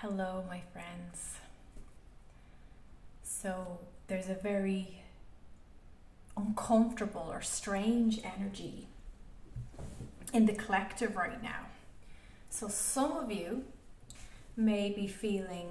Hello, my friends. So, there's a very uncomfortable or strange energy in the collective right now. So, some of you may be feeling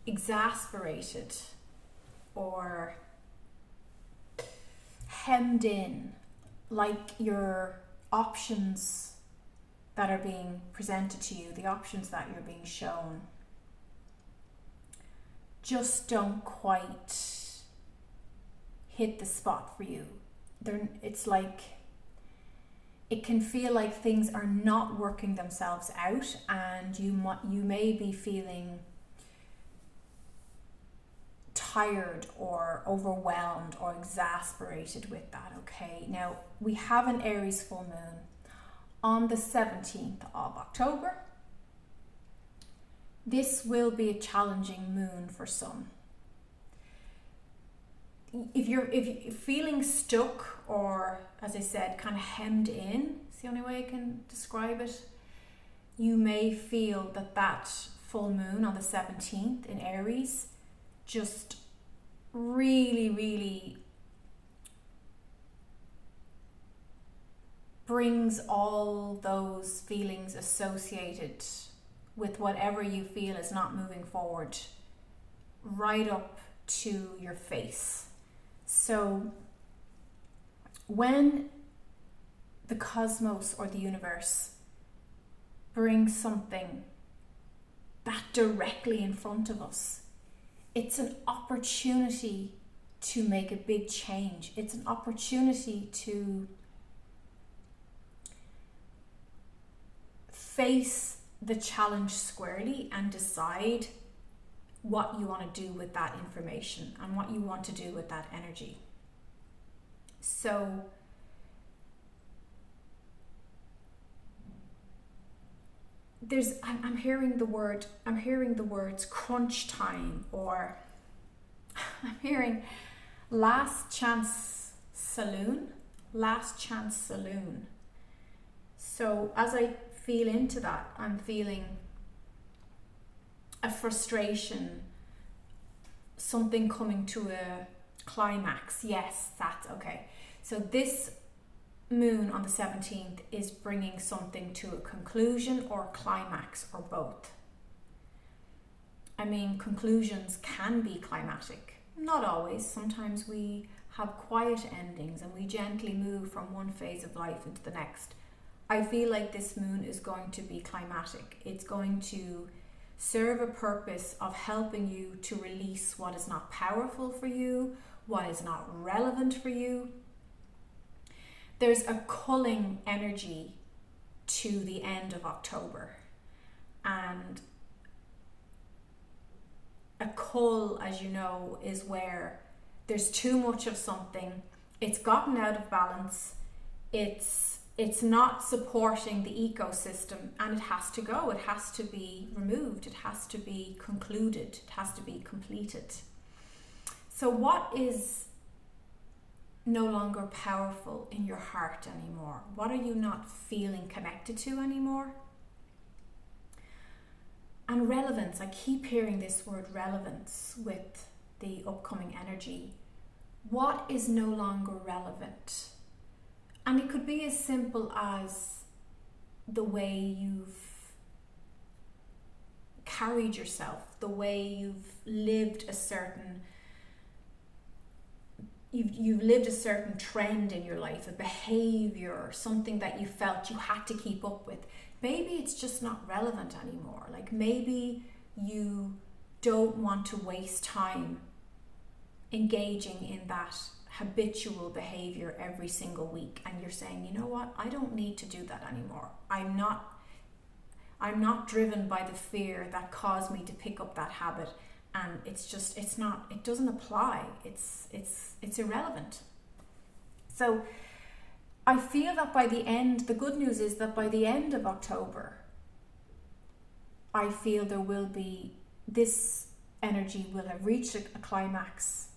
exasperated or hemmed in, like your options that are being presented to you, the options that you're being shown, just don't quite hit the spot for you. It's like it can feel like things are not working themselves out, and you may be feeling tired or overwhelmed or exasperated with that. Okay, now we have an Aries full moon on the 17th of October. This will be a challenging moon for some. If you're feeling stuck or, as I said, kind of hemmed in, it's the only way I can describe it, you may feel that full moon on the 17th in Aries just really brings all those feelings associated with whatever you feel is not moving forward right up to your face. So when the cosmos or the universe brings something that directly in front of us, it's an opportunity to make a big change. It's an opportunity to face the challenge squarely and decide what you want to do with that information and what you want to do with that energy. So I'm hearing the words crunch time, or I'm hearing last chance saloon. So as I feel into that, I'm feeling a frustration, something coming to a climax. Yes, that's okay. So this moon on the 17th is bringing something to a conclusion or climax, or both. I mean, conclusions can be climatic. Not always. Sometimes we have quiet endings and we gently move from one phase of life into the next. I feel like this moon is going to be climatic. It's going to serve a purpose of helping you to release what is not powerful for you, what is not relevant for you. There's a culling energy to the end of October, and a cull, as you know, is where there's too much of something, it's gotten out of balance, it's not supporting the ecosystem, and it has to go, it has to be removed, it has to be concluded, it has to be completed. So what is no longer powerful in your heart anymore? What are you not feeling connected to anymore? And relevance, I keep hearing this word relevance with the upcoming energy. What is no longer relevant? And it could be as simple as the way you've carried yourself, the way you've lived a certain trend in your life, a behavior, something that you felt you had to keep up with. Maybe it's just not relevant anymore. Like maybe you don't want to waste time engaging in that habitual behavior every single week, and you're saying, you know what, I don't need to do that anymore. I'm not driven by the fear that caused me to pick up that habit, and it doesn't apply. It's irrelevant. So I feel that the good news is that by the end of October, I feel this energy will have reached a climax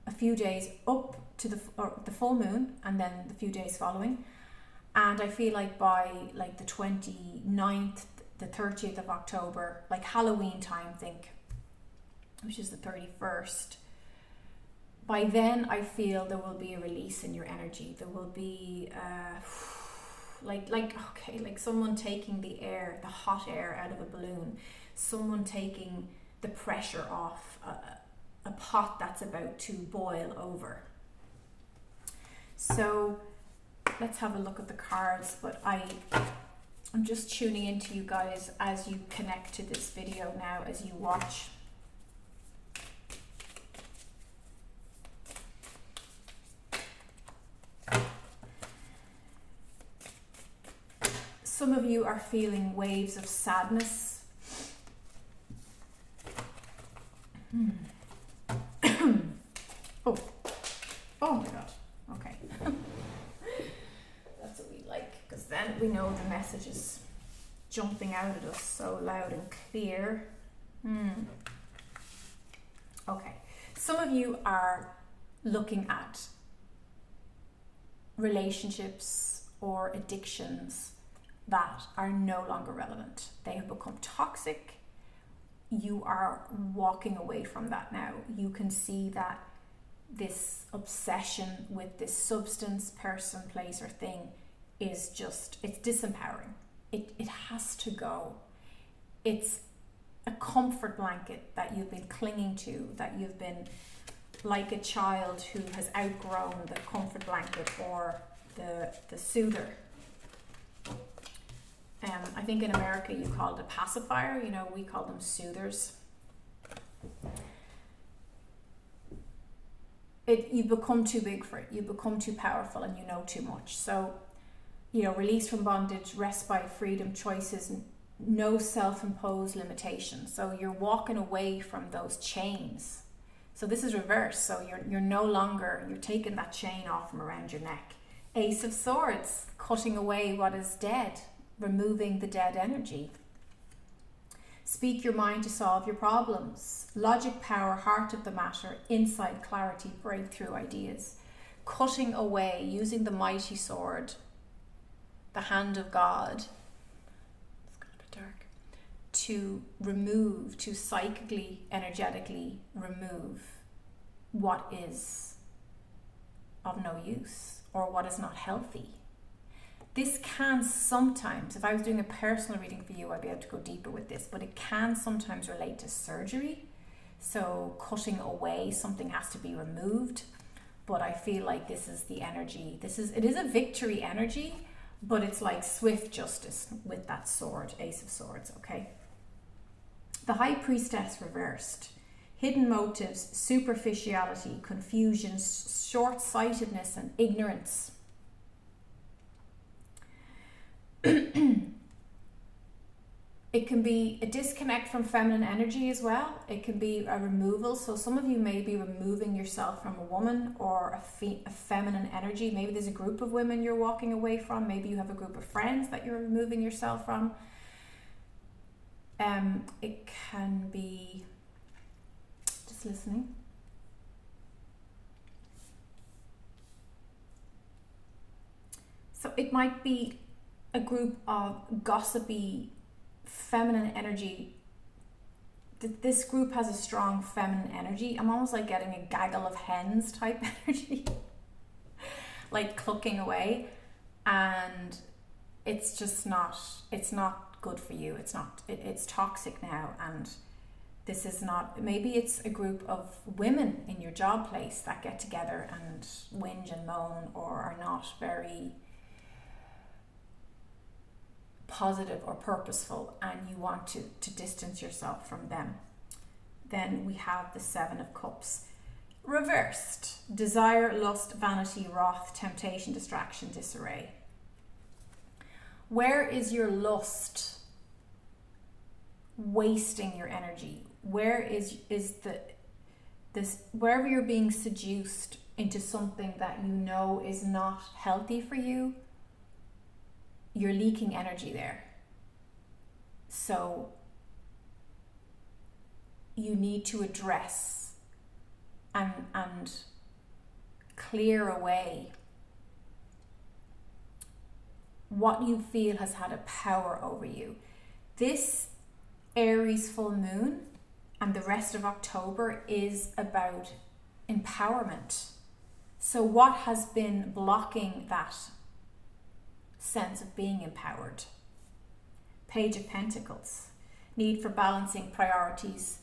a few days up to the full moon, and then the few days following. And I feel like by the 29th the 30th of October, like Halloween time, think, which is the 31st. By then, I feel there will be a release in your energy. There will be like someone taking the air, the hot air out of a balloon, someone taking the pressure off a pot that's about to boil over. So let's have a look at the cards, but I'm just tuning into you guys as you connect to this video now, as you watch. Some of you are feeling waves of sadness. Oh my God. Okay. That's what we like, because then we know the message is jumping out at us so loud and clear. Okay. Some of you are looking at relationships or addictions that are no longer relevant. They have become toxic. You are walking away from that now. You can see that this obsession with this substance, person, place, or thing is just, it's disempowering. It has to go. It's a comfort blanket that you've been clinging to, that you've been like a child who has outgrown the comfort blanket or the soother. I think in America you call it a pacifier, we call them soothers. You've become too big for it, you've become too powerful, and you know too much. So, release from bondage, respite, freedom, choices, no self-imposed limitations. So you're walking away from those chains. So this is reverse. So you're no longer, you're taking that chain off from around your neck. Ace of Swords, cutting away what is dead, removing the dead energy. Speak your mind to solve your problems. Logic, power, heart of the matter, insight, clarity, breakthrough ideas. Cutting away, using the mighty sword, the hand of God. It's got a bit dark. To remove, to psychically, energetically remove what is of no use or what is not healthy. This can sometimes, if I was doing a personal reading for you, I'd be able to go deeper with this, but it can sometimes relate to surgery. So cutting away, something has to be removed. But I feel like this is the energy. It is a victory energy, but it's like swift justice with that sword, Ace of Swords, okay? The High Priestess reversed. Hidden motives, superficiality, confusion, short-sightedness, and ignorance. It can be a disconnect from feminine energy as well. It can be a removal. So some of you may be removing yourself from a woman or a feminine energy. Maybe there's a group of women you're walking away from. Maybe you have a group of friends that you're removing yourself from. It can be just listening. So it might be a group of gossipy feminine energy. This group has a strong feminine energy. I'm almost like getting a gaggle of hens type energy, like clucking away, and it's just not, it's not good for you. It's toxic now, and this is not, maybe it's a group of women in your job place that get together and whinge and moan or are not very positive or purposeful, and you want to distance yourself from them. Then we have the Seven of Cups reversed. Desire, lust, vanity, wrath, temptation, distraction, disarray. Where is your lust wasting your energy? Where is this wherever you're being seduced into something that you know is not healthy for you, you're leaking energy there. So you need to address and clear away what you feel has had a power over you. This Aries full moon and the rest of October is about empowerment. So what has been blocking that sense of being empowered? Page of Pentacles. Need for balancing priorities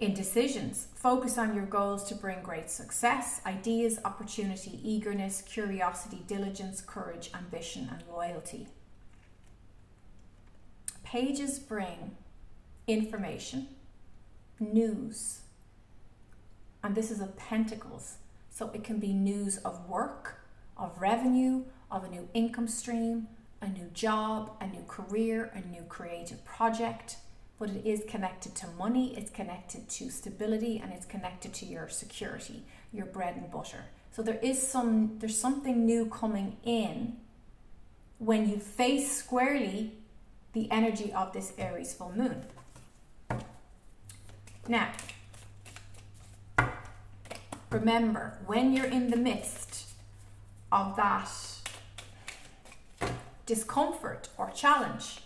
in decisions. Focus on your goals to bring great success. Ideas, opportunity, eagerness, curiosity, diligence, courage, ambition, and loyalty. Pages bring information, news, and this is of Pentacles. So it can be news of work, of revenue, of a new income stream, a new job, a new career, a new creative project. But it is connected to money, it's connected to stability, and it's connected to your security, your bread and butter. So there's something new coming in when you face squarely the energy of this Aries full moon. Now, remember, when you're in the midst of that discomfort or challenge,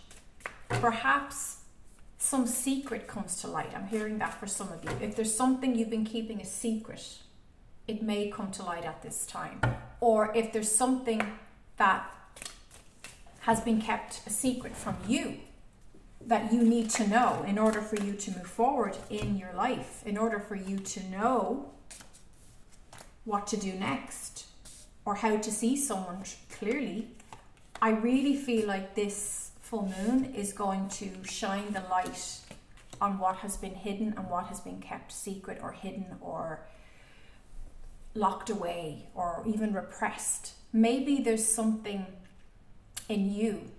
perhaps some secret comes to light. I'm hearing that for some of you. If there's something you've been keeping a secret, it may come to light at this time. Or if there's something that has been kept a secret from you that you need to know in order for you to move forward in your life, in order for you to know what to do next or how to see someone clearly, I really feel like this full moon is going to shine the light on what has been hidden and what has been kept secret or hidden or locked away or even repressed. Maybe there's something in you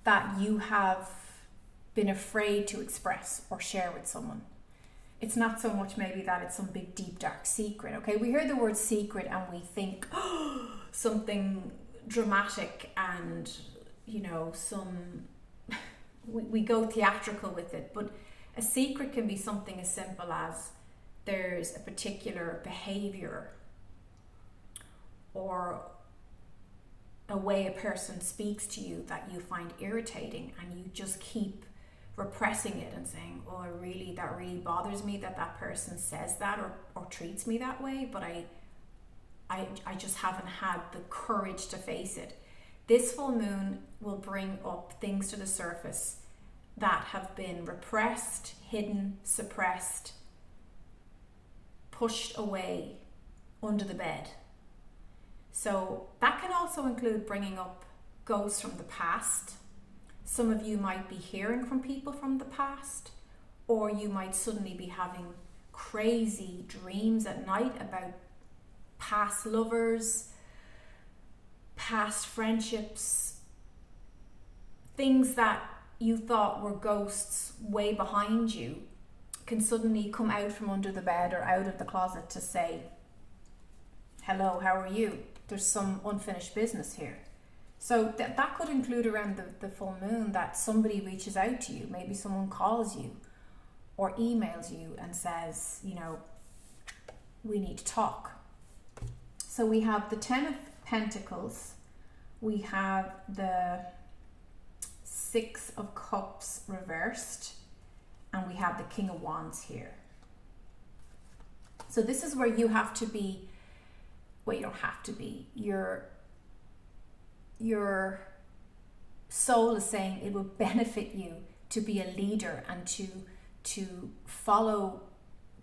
that you have been afraid to express or share with someone. It's not so much maybe that it's some big deep dark secret. Okay, we hear the word secret and we think something dramatic and we go theatrical with it, but a secret can be something as simple as there's a particular behavior or a way a person speaks to you that you find irritating, and you just keep repressing it and saying, oh, that really bothers me that person says that or treats me that way, but I just haven't had the courage to face it. This full moon will bring up things to the surface that have been repressed, hidden, suppressed, pushed away under the bed. So that can also include bringing up ghosts from the past. Some of you might be hearing from people from the past, or you might suddenly be having crazy dreams at night about past lovers, past friendships, things that you thought were ghosts way behind you can suddenly come out from under the bed or out of the closet to say, hello, how are you? There's some unfinished business here. So that could include around the full moon that somebody reaches out to you. Maybe someone calls you or emails you and says, we need to talk. So we have the 10 of Pentacles, we have the 6 of Cups reversed, and we have the King of Wands here. So this is where you have to be, well, you don't have to be. Your soul is saying it will benefit you to be a leader and to follow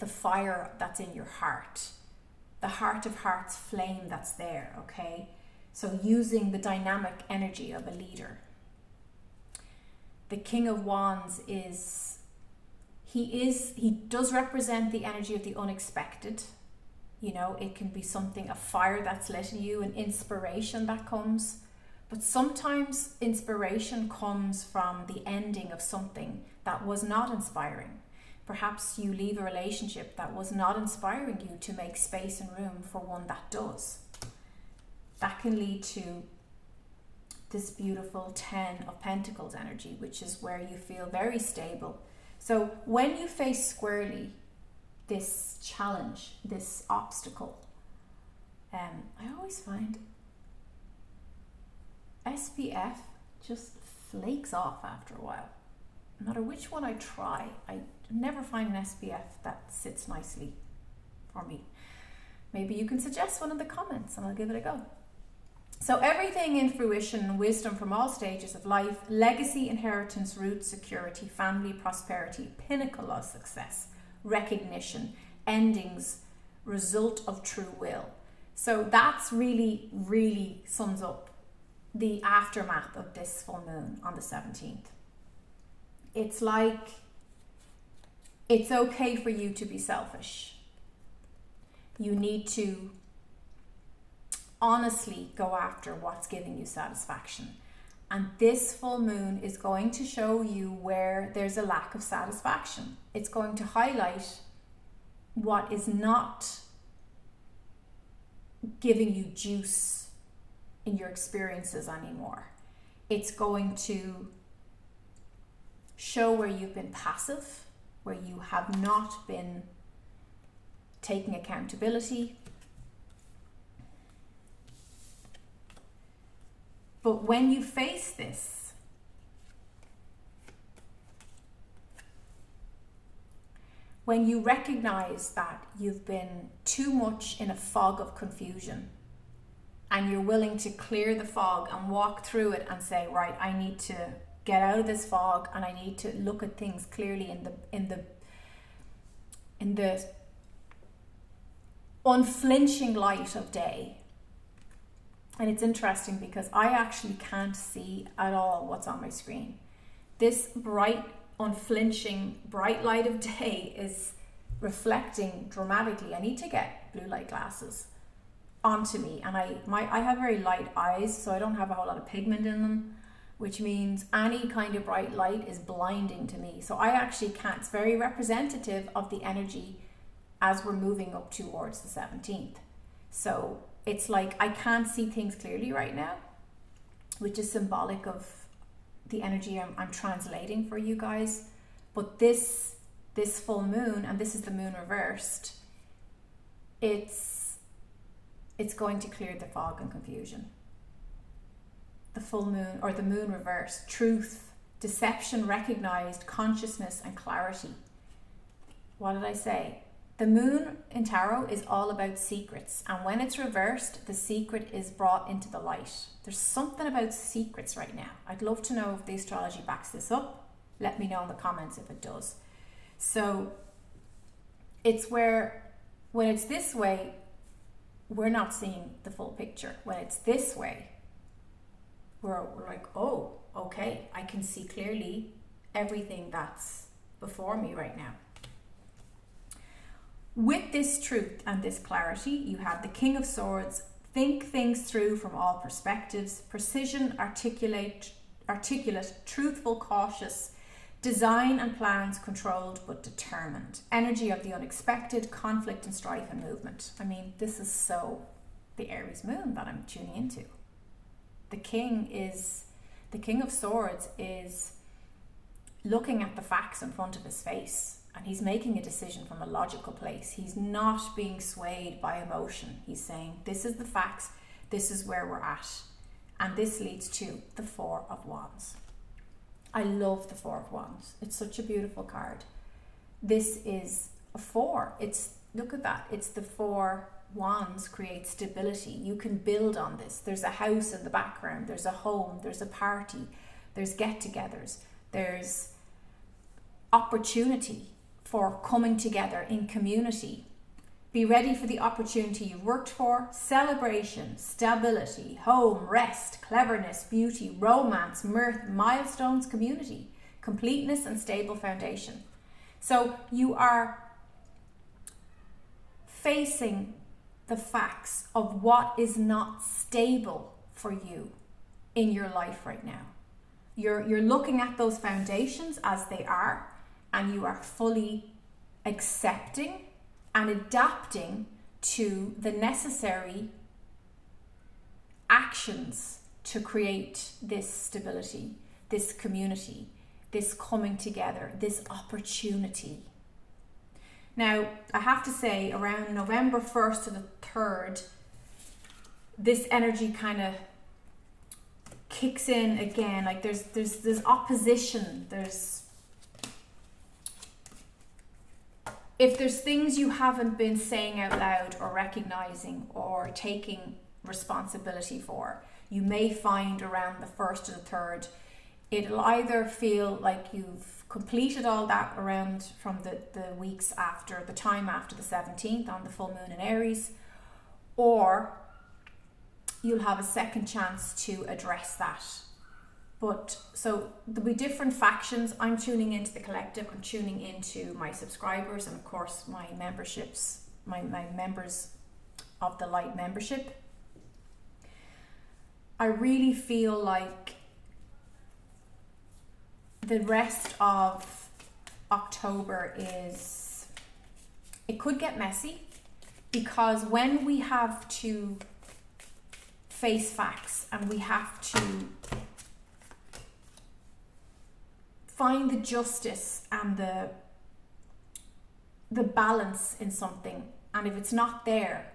the fire that's in your heart, the heart of hearts flame that's there, okay? So using the dynamic energy of a leader. The King of Wands he does represent the energy of the unexpected. It can be something, a fire that's lit in you, an inspiration that comes. But sometimes inspiration comes from the ending of something that was not inspiring. Perhaps you leave a relationship that was not inspiring you to make space and room for one that does. That can lead to this beautiful 10 of Pentacles energy, which is where you feel very stable. So when you face squarely this challenge, this obstacle, I always find SPF just flakes off after a while. No matter which one I try, I never find an SPF that sits nicely for me. Maybe you can suggest one in the comments and I'll give it a go. So everything in fruition and wisdom from all stages of life: legacy, inheritance, roots, security, family, prosperity, pinnacle of success, recognition, endings, result of true will. So that's really, really sums up the aftermath of this full moon on the 17th. It's like, it's okay for you to be selfish. You need to honestly go after what's giving you satisfaction. And this full moon is going to show you where there's a lack of satisfaction. It's going to highlight what is not giving you juice in your experiences anymore. It's going to show where you've been passive, where you have not been taking accountability. But when you face this, when you recognize that you've been too much in a fog of confusion and you're willing to clear the fog and walk through it and say, right, I need to get out of this fog and I need to look at things clearly in the unflinching light of day. And it's interesting because I actually can't see at all what's on my screen. This bright, unflinching, bright light of day is reflecting dramatically. I need to get blue light glasses onto me, and I have very light eyes, so I don't have a whole lot of pigment in them, which means any kind of bright light is blinding to me. So I actually can't. It's very representative of the energy as we're moving up towards the 17th. So it's like I can't see things clearly right now, which is symbolic of the energy I'm translating for you guys. But this full moon, and this is the moon reversed, it's going to clear the fog and confusion. The full moon, or the moon reversed, truth, deception recognized, consciousness and clarity. What did I say? The moon in tarot is all about secrets, and when it's reversed, the secret is brought into the light. There's something about secrets right now. I'd love to know if the astrology backs this up. Let me know in the comments if it does. So it's where, when it's this way, we're not seeing the full picture. When it's this way, we're like, oh, okay, I can see clearly everything that's before me right now. With this truth and this clarity, you have the King of Swords. Think things through from all perspectives. Precision, articulate, truthful, cautious. Design and plans controlled but determined. Energy of the unexpected, conflict and strife and movement. I mean, this is so the Aries moon that I'm tuning into. The King of Swords is looking at the facts in front of his face. And he's making a decision from a logical place. He's not being swayed by emotion. He's saying, this is the facts, this is where we're at. And this leads to the Four of Wands. I love the Four of Wands. It's such a beautiful card. This is a four. Look at that. It's the Four Wands create stability. You can build on this. There's a house in the background. There's a home. There's a party. There's get-togethers. There's opportunity for coming together in community. Be ready for the opportunity you've worked for. Celebration, stability, home, rest, cleverness, beauty, romance, mirth, milestones, community, completeness and stable foundation. So you are facing the facts of what is not stable for you in your life right now. You're looking at those foundations as they are, and you are fully accepting and adapting to the necessary actions to create this stability, this community, this coming together, this opportunity. Now, I have to say, around November 1st to the 3rd, this energy kind of kicks in again. Like there's opposition. If there's things you haven't been saying out loud or recognizing or taking responsibility for, you may find around the 1st to the 3rd, it'll either feel like you've completed all that around from the weeks after, the time after the 17th on the full moon in Aries, or you'll have a second chance to address that. But so there'll be different factions. I'm tuning into the collective, I'm tuning into my subscribers, and of course my memberships, my members of the light membership. I really feel like the rest of October it could get messy, because when we have to face facts and we have to find the justice and the balance in something, and if it's not there,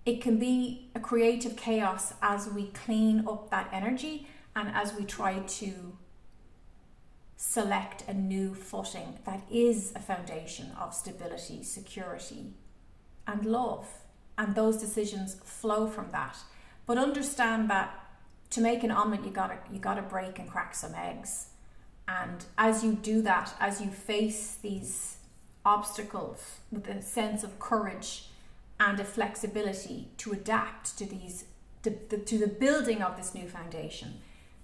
it can be a creative chaos as we clean up that energy and as we try to select a new footing that is a foundation of stability, security, and love. And those decisions flow from that. But understand that to make an omelette, you gotta break and crack some eggs. And as you do that, as you face these obstacles with a sense of courage and a flexibility to adapt to to the building of this new foundation,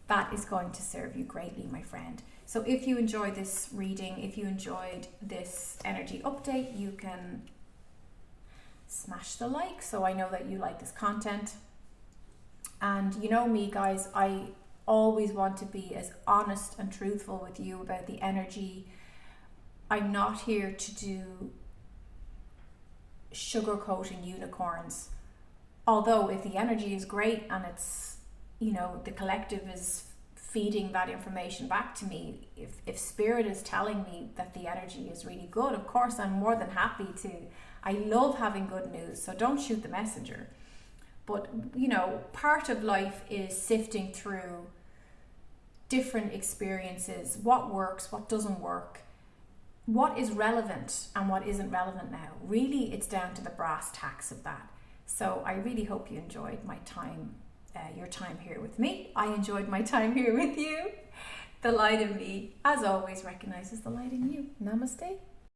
that is going to serve you greatly, my friend. So if you enjoyed this reading, if you enjoyed this energy update, you can smash the like so I know that you like this content. And you know me, guys, I always want to be as honest and truthful with you about the energy. I'm not here to do sugarcoating unicorns. Although if the energy is great and it's, the collective is feeding that information back to me, if spirit is telling me that the energy is really good, of course I'm more than happy to. I love having good news, so don't shoot the messenger. But part of life is sifting through different experiences, what works, what doesn't work, what is relevant and what isn't relevant now. Really, it's down to the brass tacks of that. So I really hope you enjoyed my time, your time here with me. I enjoyed my time here with you. The light in me, as always, recognizes the light in you. Namaste.